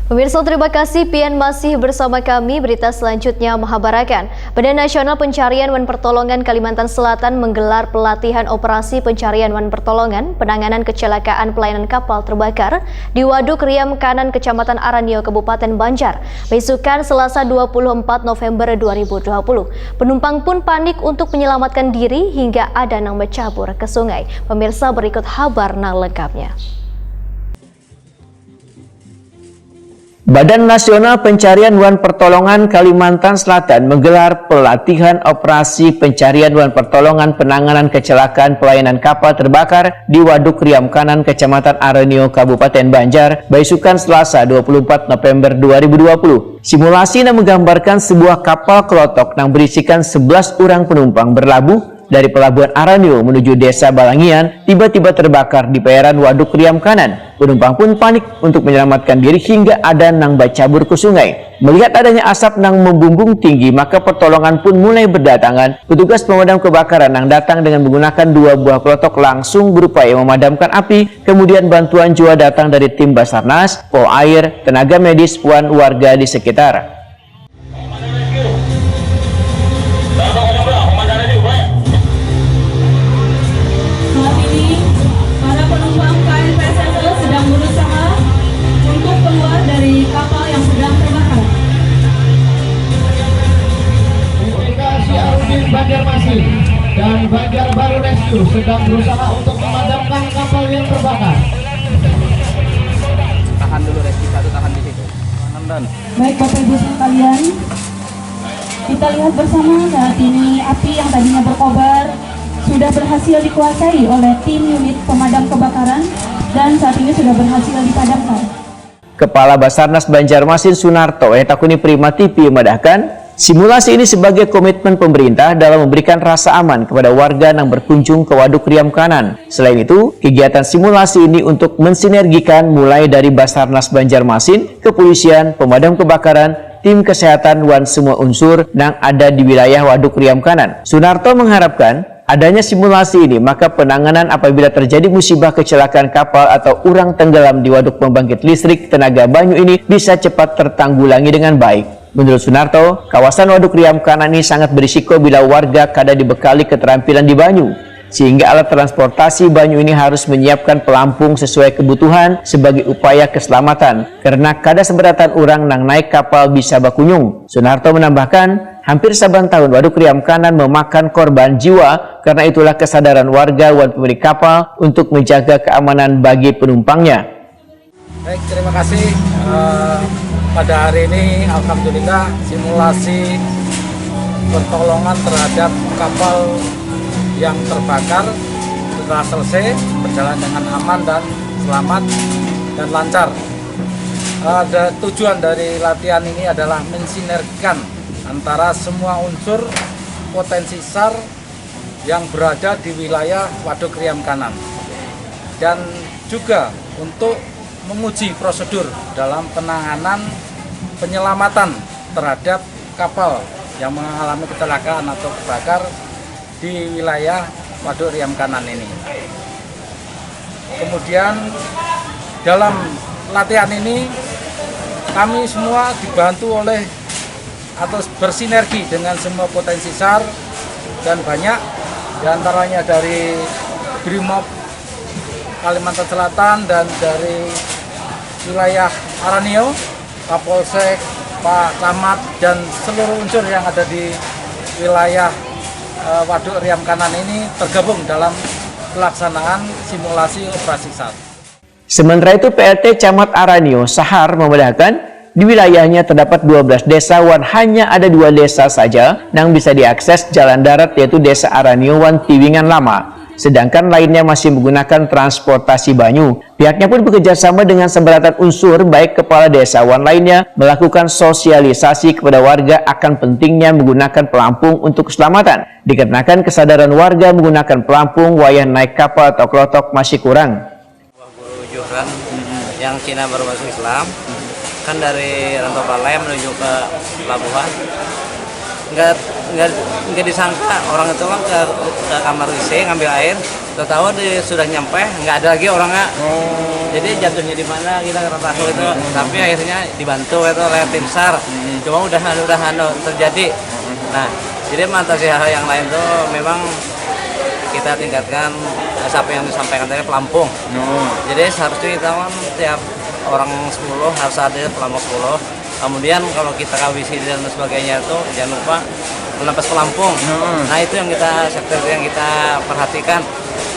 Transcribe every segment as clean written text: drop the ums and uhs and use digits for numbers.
Pemirsa, terima kasih Pian masih bersama kami. Berita selanjutnya menghabarkan Badan Nasional Pencarian dan Pertolongan Kalimantan Selatan menggelar pelatihan operasi pencarian dan pertolongan penanganan kecelakaan pelayanan kapal terbakar di Waduk Riam Kanan, Kecamatan Aranio, Kabupaten Banjar, besukan Selasa 24 November 2020. Penumpang pun panik untuk menyelamatkan diri hingga ada yang bercabur ke sungai. Pemirsa, berikut kabar lengkapnya. Badan Nasional Pencarian dan Pertolongan Kalimantan Selatan menggelar pelatihan operasi pencarian dan pertolongan penanganan kecelakaan pelayanan kapal terbakar di Waduk Riam Kanan, Kecamatan Aranio, Kabupaten Banjar, besukan Selasa 24 November 2020. Simulasi yang menggambarkan sebuah kapal kelotok yang berisikan 11 orang penumpang berlabuh dari Pelabuhan Aranio menuju Desa Balangian tiba-tiba terbakar di perairan Waduk Riam Kanan. Penumpang pun panik untuk menyelamatkan diri hingga ada nang bacabur ke sungai. Melihat adanya asap nang membumbung tinggi, maka pertolongan pun mulai berdatangan. Petugas pemadam kebakaran yang datang dengan menggunakan 2 buah klotok langsung berupaya memadamkan api. Kemudian bantuan juga datang dari tim Basarnas, Polair, tenaga medis, dan warga di sekitar. Banjarmasin dan Banjar Baru Rescue sedang berusaha untuk memadamkan kapal yang terbakar. Tahan dulu rescue satu, tahan di situ. Tahan. Baik Bapak Ibu sekalian, kita lihat bersama saat ini api yang tadinya berkobar sudah berhasil dikuasai oleh tim unit pemadam kebakaran dan saat ini sudah berhasil dipadamkan. Kepala Basarnas Banjarmasin Sunarto Takuni Prima TV memadahkan, simulasi ini sebagai komitmen pemerintah dalam memberikan rasa aman kepada warga yang berkunjung ke Waduk Riam Kanan. Selain itu, kegiatan simulasi ini untuk mensinergikan mulai dari Basarnas Banjarmasin, kepolisian, pemadam kebakaran, tim kesehatan, dan semua unsur yang ada di wilayah Waduk Riam Kanan. Sunarto mengharapkan adanya simulasi ini, maka penanganan apabila terjadi musibah kecelakaan kapal atau orang tenggelam di waduk pembangkit listrik tenaga banyu ini bisa cepat tertanggulangi dengan baik. Menurut Sunarto, kawasan Waduk Riam Kanan ini sangat berisiko bila warga kada dibekali keterampilan di banyu, sehingga alat transportasi banyu ini harus menyiapkan pelampung sesuai kebutuhan sebagai upaya keselamatan, karena kada seberatan orang nang naik kapal bisa bakunyung. Sunarto menambahkan, hampir saban tahun Waduk Riam Kanan memakan korban jiwa, karena itulah kesadaran warga dan pemilik kapal untuk menjaga keamanan bagi penumpangnya. Baik, terima kasih. Pada hari ini alhamdulillah simulasi pertolongan terhadap kapal yang terbakar sudah selesai, berjalan dengan aman dan selamat dan lancar. Tujuan dari latihan ini adalah mensinergikan antara semua unsur potensi SAR yang berada di wilayah Waduk Riam Kanan, dan juga untuk menguji prosedur dalam penanganan penyelamatan terhadap kapal yang mengalami kecelakaan atau terbakar di wilayah Waduk Riam Kanan ini. Kemudian dalam latihan ini kami semua dibantu oleh atau bersinergi dengan semua potensi SAR, dan banyak diantaranya dari Brimob Kalimantan Selatan dan dari wilayah Aranio, Kapolsek, Pak Camat, dan seluruh unsur yang ada di wilayah Waduk Riam Kanan ini tergabung dalam pelaksanaan simulasi operasi SAR. Sementara itu, PLT Camat Aranio Sahar memudahkan di wilayahnya terdapat 12 desa dan hanya ada 2 desa saja yang bisa diakses jalan darat, yaitu Desa Aranio dan Tiwingan Lama. Sedangkan lainnya masih menggunakan transportasi banyu. Pihaknya pun bekerja sama dengan seberatan unsur, baik kepala desa dan lainnya, melakukan sosialisasi kepada warga akan pentingnya menggunakan pelampung untuk keselamatan. Dikarenakan kesadaran warga menggunakan pelampung wayah naik kapal atau klotok masih kurang. Guru Johran yang Cina baru masuk Islam, kan dari Rantau Palai menuju ke pelabuhan. nggak disangka orang itu kan ke kamar WC ngambil air, tahu sudah nyampe nggak ada lagi orangnya. Jadi jatuhnya di mana kita nggak tahu itu, tapi akhirnya dibantu itu oleh tim SAR. Cuma udah terjadi. Nah, jadi mengatasi hal yang lain tuh memang kita tingkatkan sampai yang disampaikan tadi pelampung. Jadi seharusnya kita kan tiap orang 10 harus ada pelampung 10. Kemudian kalau kita kawisi dan sebagainya itu jangan lupa melampas pelampung. Nah itu yang sektor yang kita perhatikan.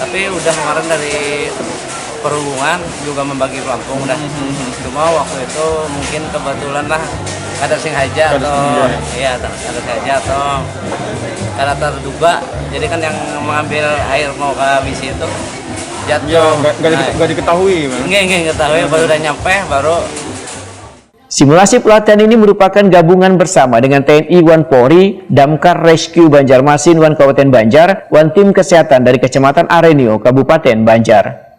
Tapi udah kemarin dari perhubungan juga membagi pelampung udah. Cuma waktu itu mungkin kebetulan lah ada sengaja atau iya ada sengaja atau karena terduga. Jadi kan yang mengambil air mau ke WC itu jatuh. Ya, nggak diketahui. Nggak diketahui, baru udah nyampe baru. Simulasi pelatihan ini merupakan gabungan bersama dengan TNI, Wan Polri, Damkar Rescue Banjarmasin, Wan Kabupaten Banjar, Wan Tim Kesehatan dari Kecamatan Arenio, Kabupaten Banjar.